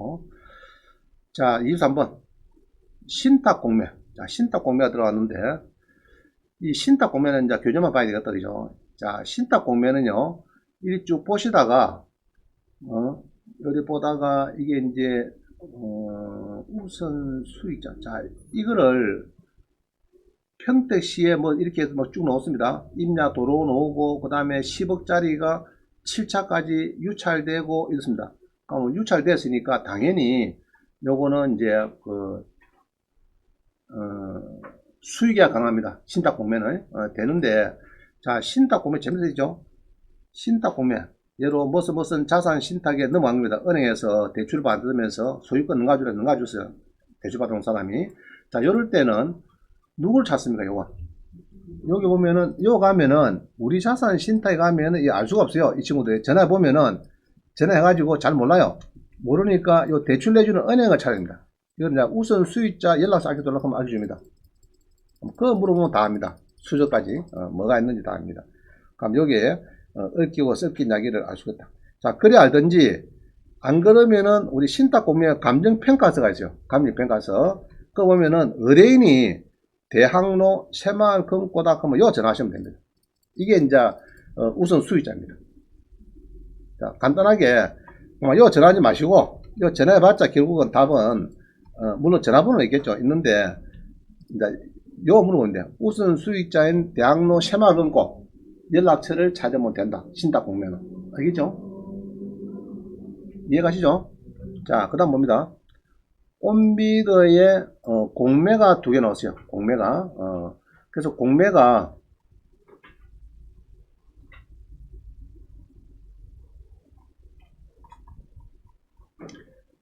되겠죠. 자, 23번. 신탁공매. 자, 신탁공매가 들어왔는데, 이 신탁공매는 이제 교재만 봐야 되겠더죠. 자, 신탁공매는요, 이 쭉 보시다가, 여기 보다가 이게 이제, 우선 수익자. 자, 이거를 평택시에 뭐 이렇게 해서 뭐 쭉 넣었습니다. 임야 도로 놓고, 그 다음에 10억짜리가 7차까지 유찰되고 이렇습니다. 그럼 유찰됐으니까 당연히 요거는 이제 수익이 강합니다. 신탁공매는 되는데, 자, 신탁공매 재밌죠? 신탁공매 예로 무슨 자산 신탁에 넘어간 겁니다. 은행에서 대출 받으면서 소유권 넘가주세요. 대출 받은 사람이. 자, 요럴 때는 누굴 찾습니까? 요거 여기 보면은 요 가면은 우리 자산 신탁에 가면은 알 수가 없어요. 이 친구들 전화해 보면은 전화해가지고 잘 몰라요. 모르니까 요 대출 내주는 은행을 찾아야 됩니다. 이건 이제 우선 수익자 연락처 알려달라고 하면 알려줍니다. 그거 물어보면 다 합니다. 수저까지 뭐가 있는지 다 합니다. 그럼 여기에 얽히고 섞인 이야기를 알 수가 있다. 자, 그래 알든지 안 그러면은 우리 신탁공매 감정평가서가 있어요. 감정평가서. 그거 보면은 의뢰인이 대학로 새마을금 꼬닥하면 요 전화하시면 됩니다. 이게 이제 우선 수익자입니다. 자, 간단하게 요 전화하지 마시고 요 전화해봤자 결국은 답은 물론 전화번호 있겠죠. 있는데 이제 요 물어보면 돼요. 우선 수익자인 대학로 새마을금고 연락처를 찾으면 된다. 신탁공매는. 알겠죠? 이해가시죠? 자, 그 다음 뭡니다. 온비드에 공매가 두 개 나왔어요. 공매가 그래서 공매가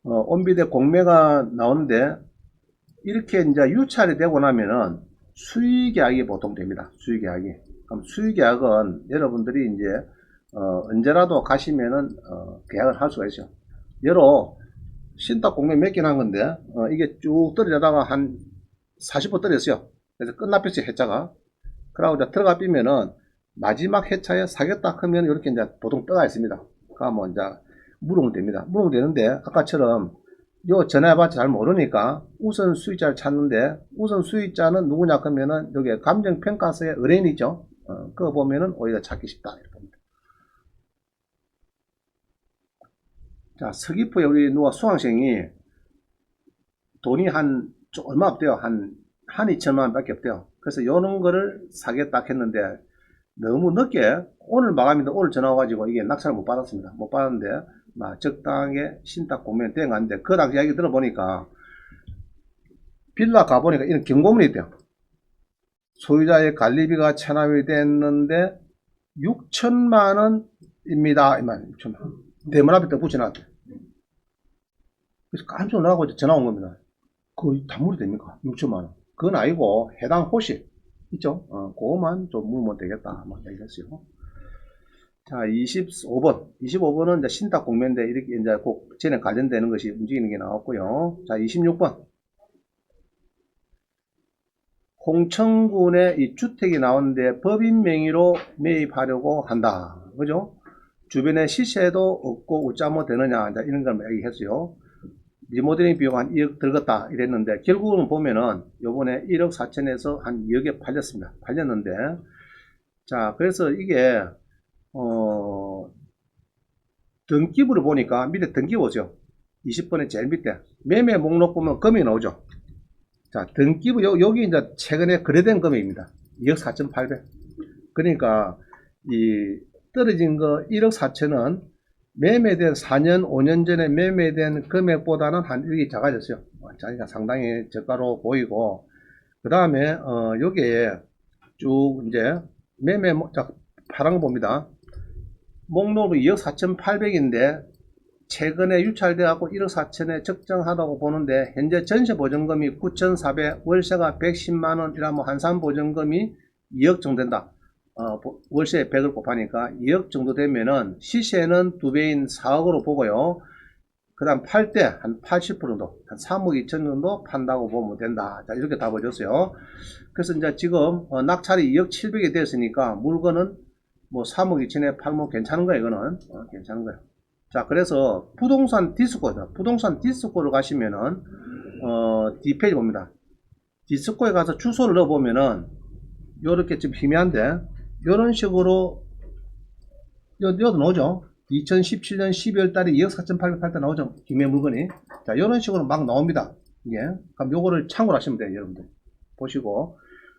온비드에 공매가 나오는데 이렇게 이제 유찰이 되고 나면은 수의계약이 보통 됩니다. 수의계약이. 그럼 수의계약은 여러분들이 이제 언제라도 가시면은 계약을 할 수가 있어요. 예로 신탁공매 몇 개나 한 건데 이게 쭉 떨어지다가 한 40번 떨어졌어요. 그래서 끝납했어요. 해차가. 그러고 이제 들어가 비면은 마지막 해차에 사겠다 하면 이렇게 이제 보통 떠가 있습니다. 그러면 이제 물으면 됩니다. 물으면 되는데 아까처럼 요 전화해봤자 잘 모르니까 우선 수익자를 찾는데 우선 수익자는 누구냐 하면은 여기 감정평가서에 의뢰인 있죠. 그거 보면은 오히려 찾기 쉽다. 이렇게 봅니다. 자, 서귀포에 우리 누가 수강생이 돈이 얼마 없대요. 한 2천만 원밖에 없대요. 그래서 요런 거를 사겠다 했는데 너무 늦게 오늘 마감인데 오늘 전화 와가지고 이게 낙찰을 못 받았습니다. 못 받았는데 적당하게 신탁공매 대응하는데 그 당시 이야기 들어보니까 빌라 가보니까 이런 경고문이 있대요. 소유자의 관리비가 체납이 됐는데 6천만 원입니다. 이만 6천만 원. 대문 앞에 딱 붙여놨대요. 그래서 깜짝 놀라고 전화 온 겁니다. 그거 단물이 됩니까? 6천만 원. 그건 아니고 해당 호시 있죠? 그거만 좀 물으면 되겠다. 막 얘기했어요. 자, 25번. 25번은 이제 신탁공매인데 이렇게 이제 꼭 전에 관련되는 것이 움직이는 게 나왔고요. 자, 26번. 홍천군에 이 주택이 나오는데 법인 명의로 매입하려고 한다. 그죠? 주변에 시세도 없고 어쩌면 되느냐. 이런 걸 얘기했어요. 리모델링 비용 한 2억 들었다 이랬는데 결국은 보면은 요번에 1억 4천에서 한 2억에 팔렸습니다. 팔렸는데 자, 그래서 이게 등기부를 보니까 밑에 등기부 오죠. 20번에 제일 밑에 매매 목록 보면 금액이 나오죠. 자, 등기부 여기 이제 최근에 거래된 금액입니다. 2억 4,800. 그러니까 이 떨어진 거 1억 4천은 매매된 4년 5년 전에 매매된 금액보다는 한 1억이 작아졌어요. 자기가 상당히 저가로 보이고 그 다음에 여기에 쭉 이제 매매 자, 파란 거 봅니다. 목록으로 2억 4,800인데 최근에 유찰돼 갖고 1억 4천에 적정하다고 보는데 현재 전세 보증금이 9,400 월세가 110만원 이라면 한산 보증금이 2억 정도 된다. 월세 100을 곱하니까 2억 정도 되면은 시세는 2배인 4억으로 보고요. 그 다음 팔 때 한 80% 정도, 한 3억 2천 정도 판다고 보면 된다. 자, 이렇게 답을 줬어요. 그래서 이제 지금 낙찰이 2억 7백이 됐으니까 물건은 뭐 3억 2천에 팔면 괜찮은 거예요. 이거는 괜찮은 거예요. 자, 그래서 부동산 디스코다. 부동산 디스코를 가시면은, 뒷페이지 봅니다. 디스코에 가서 주소를 넣어보면은, 요렇게 좀 희미한데, 요런 식으로, 여도 나오죠? 2017년 12월 달에 2억 4,808대 나오죠? 김해 물건이. 자, 요런 식으로 막 나옵니다. 이게. 그럼 요거를 참고로 하시면 돼요, 여러분들. 보시고.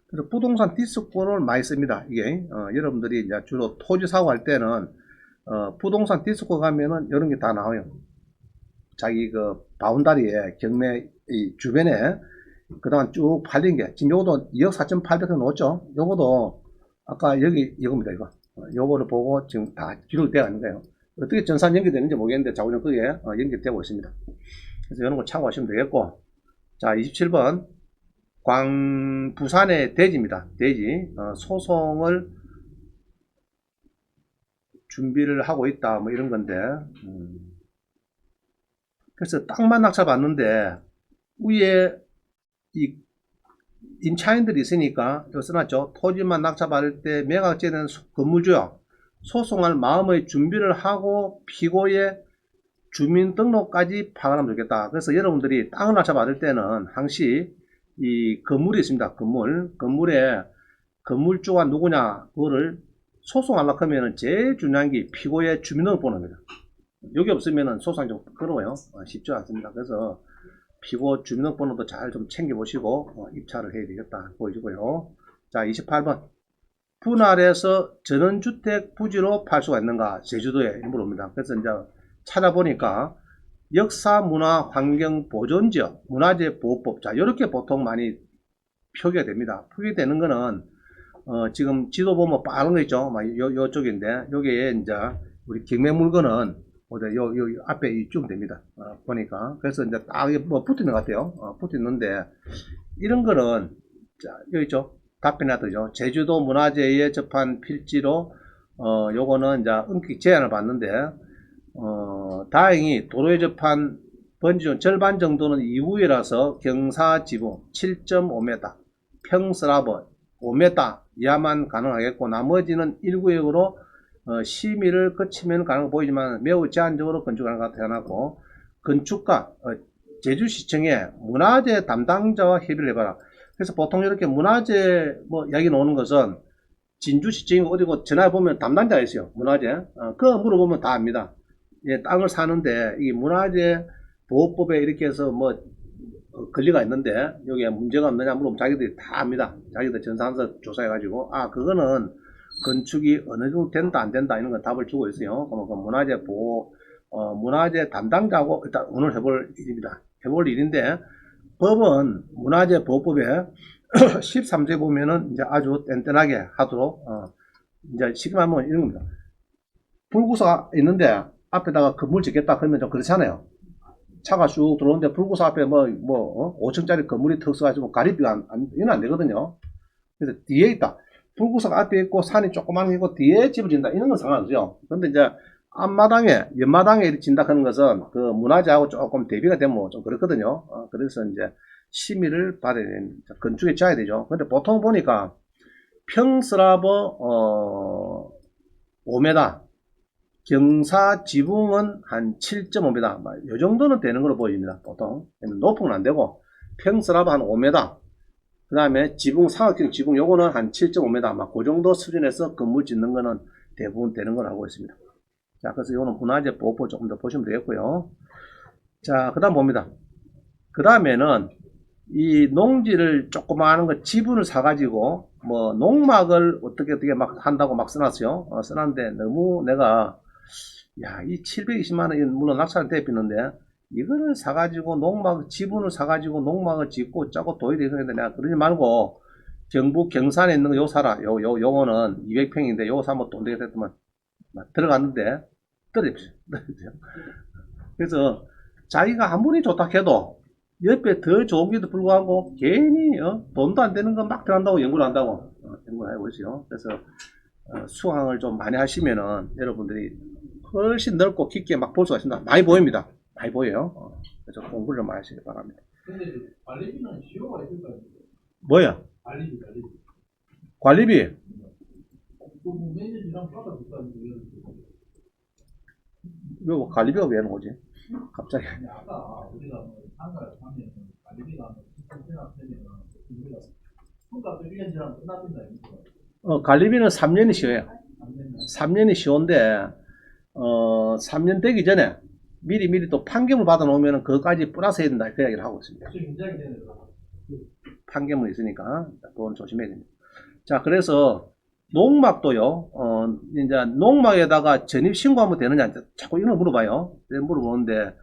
그래서 부동산 디스코를 많이 씁니다. 이게. 여러분들이 이제 주로 토지 사고 할 때는, 부동산 디스코 가면은 이런 게 다 나와요. 자기 그 바운다리에 경매 이 주변에 그동안 쭉 팔린 게 지금 요것도 2억 4,800원 넣었죠. 요것도 아까 여기 이겁니다. 이거 요거를 보고 지금 다 기록되어 있는 거예요. 어떻게 전산 연결되는지 모르겠는데 자꾸전 그게 연결되고 있습니다. 그래서 이런 거 참고하시면 되겠고, 자 27번 부산의 대지입니다. 대지 소송을 준비를 하고 있다 뭐 이런 건데, 그래서 땅만 낙찰받는데 위에 이 임차인들이 있으니까 이거 써놨죠. 토지만 낙찰받을 때 매각제는 건물주요 소송할 마음의 준비를 하고 피고의 주민등록까지 파악하면 좋겠다. 그래서 여러분들이 땅을 낙찰받을 때는 항시 이 건물이 있습니다. 건물에 건물주가 누구냐 그거를 소송하려고 하면은 제일 중요한 게 피고의 주민등록번호입니다. 여기 없으면은 소송이 좀 부끄러워요. 쉽지 않습니다. 그래서 피고 주민등록번호도 잘 좀 챙겨보시고 입찰을 해야 되겠다 보여주고요. 자 28번 분할해서 전원주택 부지로 팔 수가 있는가 제주도에 물어봅니다. 그래서 이제 찾아보니까 역사 문화 환경 보존지역 문화재 보호법, 자 이렇게 보통 많이 표기가 됩니다. 표기되는 거는 지금 지도 보면 빠른 거 있죠. 요쪽인데 여기에 이제 우리 경매 물건은 요 앞에 쭉 됩니다. 보니까. 그래서 이제 딱 뭐 붙어 있는 것 같아요. 붙어 있는데, 이런 거는, 자, 여기 있죠. 답변하더죠. 제주도 문화재에 접한 필지로, 요거는 이제 은닉 제한을 받는데, 다행히 도로에 접한 번지 중 절반 정도는 이후이라서 경사지붕 7.5m, 평스라버 5m 이하만 가능하겠고, 나머지는 1구역으로 심의를 거치면 가능해 보이지만 매우 제한적으로 건축하는 것 같아놨고, 건축가 제주시청에 문화재 담당자와 협의를 해봐라. 그래서 보통 이렇게 문화재 뭐 이야기 나오는 것은 진주시청이 어디고 전화해 보면 담당자가 있어요. 문화재 그거 물어보면 다 압니다. 예, 땅을 사는데 이 문화재 보호법에 이렇게 해서 뭐 권리가 있는데 여기에 문제가 없느냐 물어보면 자기들이 다 압니다. 자기들 전산서 조사해 가지고 그거는 건축이 어느 정도 된다 안 된다 이런 건 답을 주고 있어요. 그러면 그 문화재 보호 문화재 담당자하고 일단 오늘 해볼 일입니다. 해볼 일인데, 법은 문화재 보호법에 13조 보면은 이제 아주 뗀뗀하게 하도록 이제 지금 하면 이런 겁니다. 불구사 있는데 앞에다가 건물 짓겠다 그러면 좀 그렇잖아요. 차가 쭉 들어오는데 불구사 앞에 5층짜리 건물이 턱 써가지고 가리비가 이건 안 되거든요. 그래서 뒤에 있다. 불구사가 앞에 있고 산이 조그만 게 있고 뒤에 집을 짓는다. 이런 건 상관없죠. 근데 이제 앞마당에, 옆마당에 짓는다 하는 것은 그 문화재하고 조금 대비가 되면 좀 그렇거든요. 그래서 이제 심의를 받아야 되는, 건축에 짜야 되죠. 근데 보통 보니까 평스라버, 5m, 경사 지붕은 한 7.5m, 이 정도는 되는 걸로 보입니다. 보통. 높은 건 안 되고, 평스라버 한 5m, 그 다음에 지붕, 사각형 지붕, 요거는 한 7.5m, 그 정도 수준에서 건물 짓는 거는 대부분 되는 걸 알고 있습니다. 자, 그래서 이거는 문화재 보호법 조금 더 보시면 되겠고요. 자, 그 다음 봅니다. 그 다음에는 이 농지를 조그마한 거 지분을 사가지고 뭐 농막을 어떻게 막 한다고 막 써놨어요. 써놨는데 너무 내가 이 720만원 물론 낙찰은 대비는데 이거를 사가지고 지분을 사가지고 농막을 짓고 짜고 도야 되는데 내가 그러지 말고 경북 경산에 있는 거 요 사라. 요거는 200평인데 요거 사면 돈 되겠다면 들어갔는데 떨어졌어요. 그래서 자기가 아무리 좋다 해도 옆에 더 좋은 게도 불구하고 괜히 돈도 안 되는 거 막 들어간다고 연구를 한다고 연구를 하고 있어요. 그래서 수강을 좀 많이 하시면은 여러분들이 훨씬 넓고 깊게 막 볼 수가 있습니다. 많이 보입니다. 많이 보여요. 그래서 공부를 많이 하시기 바랍니다. 근데 관리비는 지효가 있을까요? 뭐야? 관리비. 관리비? 그 매년이랑 받아볼까요? 왜 갈리비가 왜 나오지? 갑자기. 아니, 아까 우리가 뭐 상가를 하면 관리비가 뭐 10% 되면 우리가 평가 1년이랑 끝납니다. 갈리비는 3년이 쉬워요. 3년이 쉬운데, 3년 되기 전에 미리 또 판결을 받아 놓으면 그것까지 플러스 해야 된다. 그 이야기를 하고 있습니다. 굉장히 되는 판결문이 있으니까 그건 조심해야 됩니다. 자, 그래서 농막도요, 이제 농막에다가 전입신고하면 되느냐, 자꾸 이런 거 물어봐요. 물어보는데,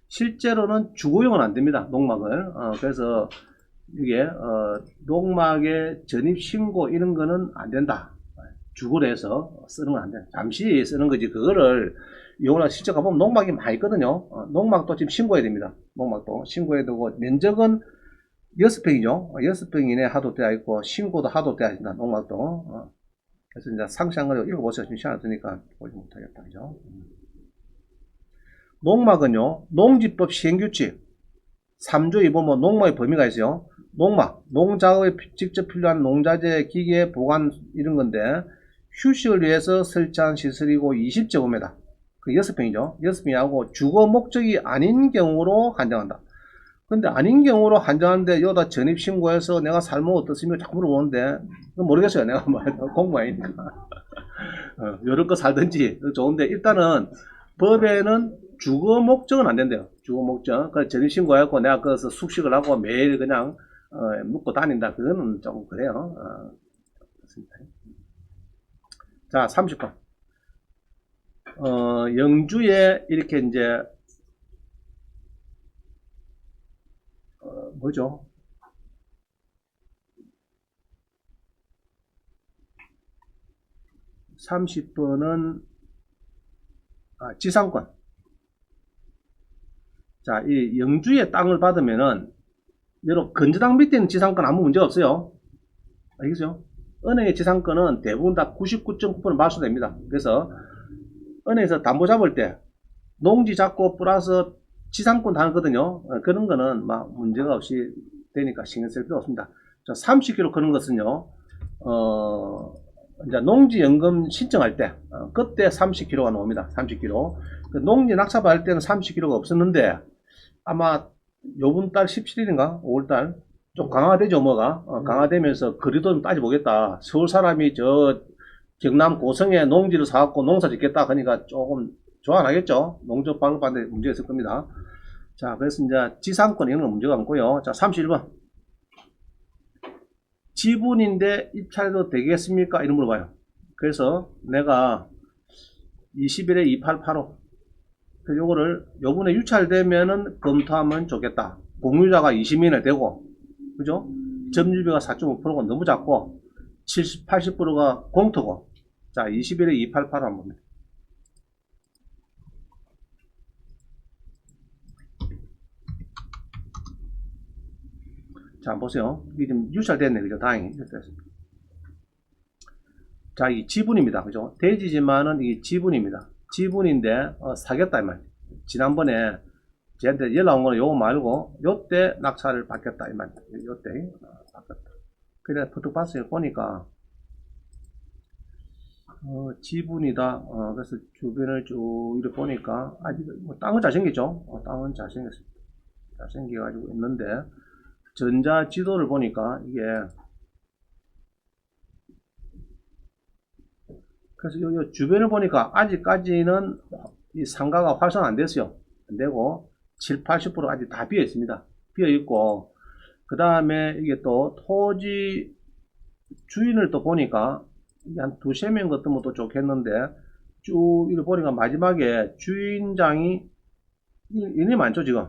실제로는 주거용은 안 됩니다. 농막을. 그래서 이게, 농막에 전입신고 이런 거는 안 된다. 주거로 해서 쓰는 건 안 돼. 잠시 쓰는 거지. 그거를 이용을 실제 가보면 농막이 많이 있거든요. 농막도 지금 신고해야 됩니다. 농막도 신고해야 되고, 면적은 6평이죠. 6평 이내 하도 되어 있고, 신고도 하도 되어 있다. 농막도. 그래서 이제 상세한 거 읽어보세요. 지금 시간 없으니까 보지 못하겠다. 그죠? 농막은요, 농지법 시행규칙 3조에 보면 농막의 범위가 있어요. 농막, 농작업에 직접 필요한 농자재, 기계, 보관 이런 건데, 휴식을 위해서 설치한 시설이고 20제곱미터. 그 6평이죠. 6평이하고 주거 목적이 아닌 경우로 한정한다. 근데 아닌 경우로 한정하는데 여기다 전입신고해서 내가 살면 어떻습니까? 자꾸 물어보는데 모르겠어요. 내가 공부 아니니까. 여러 거 살든지 좋은데 일단은 법에는 주거 목적은 안 된대요. 주거 목적. 그 전입신고해갖고 내가 거기서 숙식을 하고 매일 그냥 묵고 다닌다. 그거는 좀 그래요. 그렇습니다. 자, 30번. 영주에 이렇게 이제 뭐죠? (30번은) 지상권. 자, 이 영주의 땅을 받으면은 여러분 건저당 밑에는 지상권 아무 문제가 없어요. 알겠죠? 은행의 지상권은 대부분 다 99.9% 말소됩니다. 그래서 은행에서 담보 잡을 때 농지 잡고 플러스 지상권 하거든요. 그런 거는 막 문제가 없이 되니까 신경 쓸 필요 없습니다. 자, 30km 그런 것은요, 이제 농지연금 신청할 때, 그때 30km가 나옵니다. 30km. 그 농지 낙찰받을 때는 30km가 없었는데, 아마 요번 달 17일인가? 5월달? 좀 강화되죠, 뭐가? 강화되면서 거리도 좀 따져보겠다. 서울 사람이 저 경남 고성에 농지를 사갖고 농사 짓겠다. 그러니까 조금 좋아하겠죠. 농적 발급하는데 문제가 있을 겁니다. 자, 그래서 이제 지상권 이런 건 문제가 없고요. 자, 31번. 지분인데 입찰도 되겠습니까? 이런 물어봐요. 그래서 내가 20일에 2885. 요거를 요번에 유찰되면은 검토하면 좋겠다. 공유자가 20인이 되고, 그죠? 점유비가 4.5%가 너무 작고, 70, 80%가 공터고. 자, 20일에 2885 한번 봅니다. 자, 보세요. 이게 좀 유찰됐네. 그죠? 다행히. 자, 이 지분입니다. 그죠? 대지지만은 이게 지분입니다. 지분인데, 사겠다, 이 말이에요. 지난번에 저한테 연락 온 거는 요거 말고, 요때 낙찰을 받겠다, 이 말이에요. 요때, 받겠다. 그래, 부탁 봤어요. 보니까, 지분이다. 그래서 주변을 쭉 이렇게 보니까, 아직, 뭐, 땅은 잘생겼죠? 땅은 잘생겼습니다. 잘생겨가지고 있는데, 전자 지도를 보니까 이게 그래서 요 주변을 보니까 아직까지는 이 상가가 활성 안 됐어요. 안 되고 7, 80% 아직 다 비어 있습니다. 비어 있고 그 다음에 이게 또 토지 주인을 또 보니까 한 두세 명 같으면 또 좋겠는데 쭉 이렇게 보니까 마지막에 주인장이 인이 많죠 지금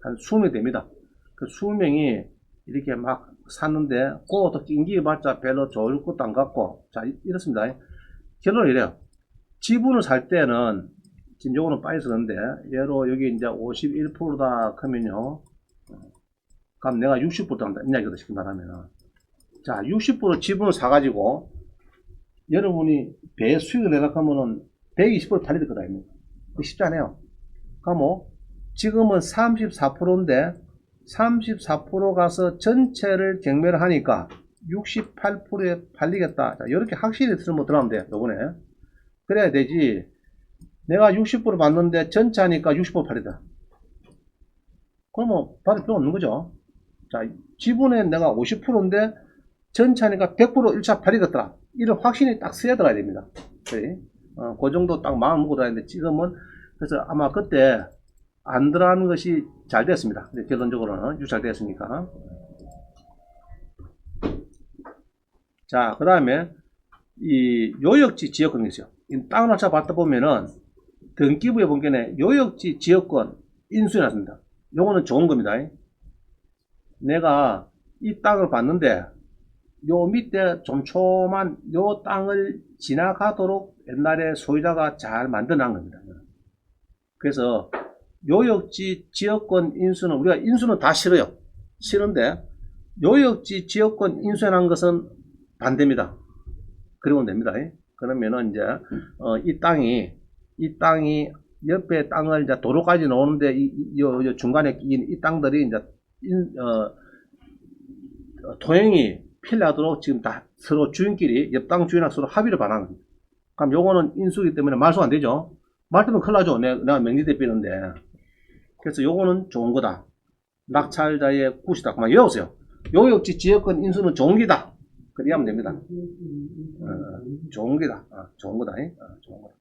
한 20명 됩니다. 그 20명이 이렇게 막 샀는데, 그것도 낑기봤자 별로 좋을 것도 안 같고, 자, 이렇습니다. 결론은 이래요. 지분을 살 때는, 지금 요거는 빠져서는데, 얘로 여기 이제 51%다 하면요. 그럼 내가 60% 한다. 이야기거든, 쉽게 말하면. 자, 60% 지분을 사가지고, 여러분이 배 수익을 내려고 하면은 120% 팔릴 거다. 쉽지 않아요. 그럼 지금은 34%인데, 34% 가서 전체를 경매를 하니까 68%에 팔리겠다. 자, 이렇게 확실히 들어가면 돼요. 요번에. 그래야 되지. 내가 60% 받는데 전차니까 60% 팔리다. 그러면 받을 필요 없는 거죠. 자, 지분에 내가 50%인데 전차니까 100% 1차 팔리겠더라. 이런 확신이 딱 써야 들어야 됩니다. 그래. 그 정도 딱 마음 먹고 들어야 되는데 지금은 그래서 아마 그때 안 들어가는 것이 잘 됐습니다. 결론적으로는 유찰됐으니까. 자, 그 다음에 이 요역지 지역권이 있어요. 이 땅을 찾아봤다 보면은 등기부에 보기에는 요역지 지역권 인수해 놨습니다. 요거는 좋은 겁니다. 내가 이 땅을 봤는데 요 밑에 촘촘한 요 땅을 지나가도록 옛날에 소유자가 잘 만들어 놓은 겁니다. 그래서 요역지 지역권 인수는 우리가 인수는 다 싫어요. 싫은데 요역지 지역권 인수해 놓은 것은 반대입니다. 그러면 됩니다. 그러면은 이제 이 땅이 옆에 땅을 이제 도로까지 놓는데 이 중간에 끼인 이 땅들이 이제 토행이 필요하도록 지금 다 서로 주인끼리 옆 땅 주인하고 서로 합의를 반하는 겁니다. 그럼 요거는 인수기 때문에 말소 안 되죠. 말되면 큰일 나죠. 내가 명리대 삐는데. 그래서 요거는 좋은 거다. 낙찰자의 굿이다. 그만 외우세요. 요역지 지역권 인수는 좋은 기다. 그렇게 하면 됩니다. 좋은 기다. 좋은 거다. 좋은 거다.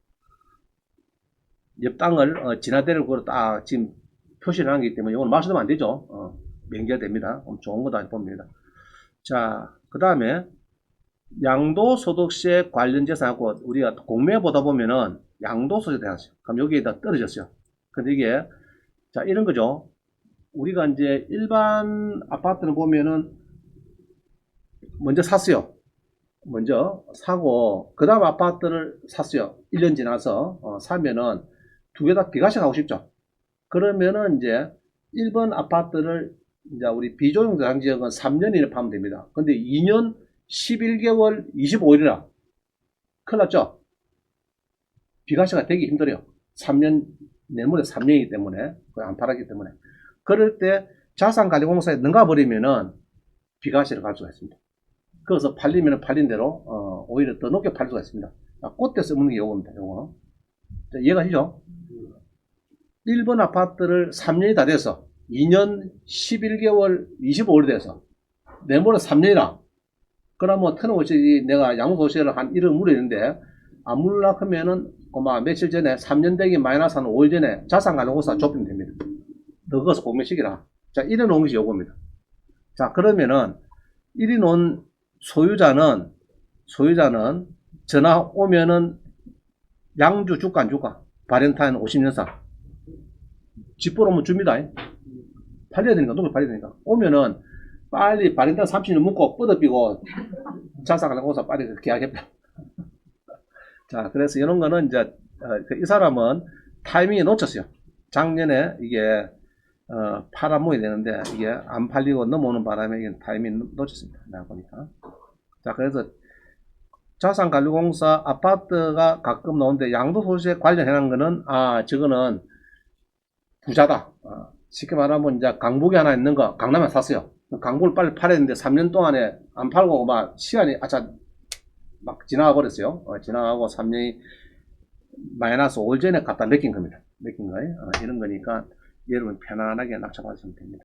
옆 땅을 지나대를 그걸 딱 지금 표시를 하기 때문에 이건 말씀하면 안 되죠. 명기가 됩니다. 좋은 거다 보면 됩니다. 자, 그 다음에 양도소득세 관련 재산하고 우리가 공매 보다 보면은 양도소득세 대하죠. 그럼 여기에다 떨어졌어요. 근데 이게 자 이런 거죠. 우리가 이제 일반 아파트를 보면은 먼저 샀어요. 먼저 사고 그 다음 아파트를 샀어요. 1년 지나서 사면은 두 개 다 비과세 하고 싶죠. 그러면은 이제 1번 아파트를 이제 우리 비조정 대상 지역은 3년 이내 파면 됩니다. 근데 2년 11개월 25일이라 큰일 났죠. 비과세가 되기 힘들어요. 3년 내물에 3년이기 때문에 안 팔았기 때문에 그럴 때 자산관리공사에 넘가버리면은 비과세를 갈 수가 있습니다. 그래서 팔리면 팔린 대로 오히려 더 높게 팔 수가 있습니다. 그때 쓰는 게 요겁니다. 요거 이해가시죠? 1번 아파트를 3년이 다 돼서 2년 11개월 25일이 돼서 내물에 3년이라 그러면 터놓고시 내가 양도소득세를 한 1억 물어있는데 안 물으려 하면은 아마 며칠 전에 3년 되기 마이너스 한 5일 전에 자산관리공사 좁히면 됩니다. 너 거기서 공매시키라. 자, 이래 놓은 것이 요겁니다. 자, 그러면은 이래 놓은 소유자는 전화 오면은 양주 줄까 안 줄까? 발렌타인 50년상 집보러 오면 줍니다. 팔려야 되니까 누굴 팔려야 되니까 오면은 빨리 발렌타인 30년 묵고 뻗어비고 자산관리공사 빨리 계약했다. 자, 그래서 이런 거는 이제 이 사람은 타이밍에 놓쳤어요. 작년에 이게 팔아먹어야 되는데 이게 안 팔리고 넘어오는 바람에 이게 타이밍 놓쳤습니다. 내가 보니까. 자, 그래서 자산관리공사 아파트가 가끔 나오는데 양도소득세 관련해놓은 거는 저거는 부자다. 쉽게 말하면 이제 강북에 하나 있는 거 강남에 샀어요. 강북을 빨리 팔아야 되는데 3년 동안에 안 팔고 막 시간이 막 지나가 버렸어요. 지나가고 3년이 마이너스 5일 전에 갖다 맡긴 겁니다. 맡긴 거예요. 이런 거니까 여러분 편안하게 낙찰받으시면 됩니다.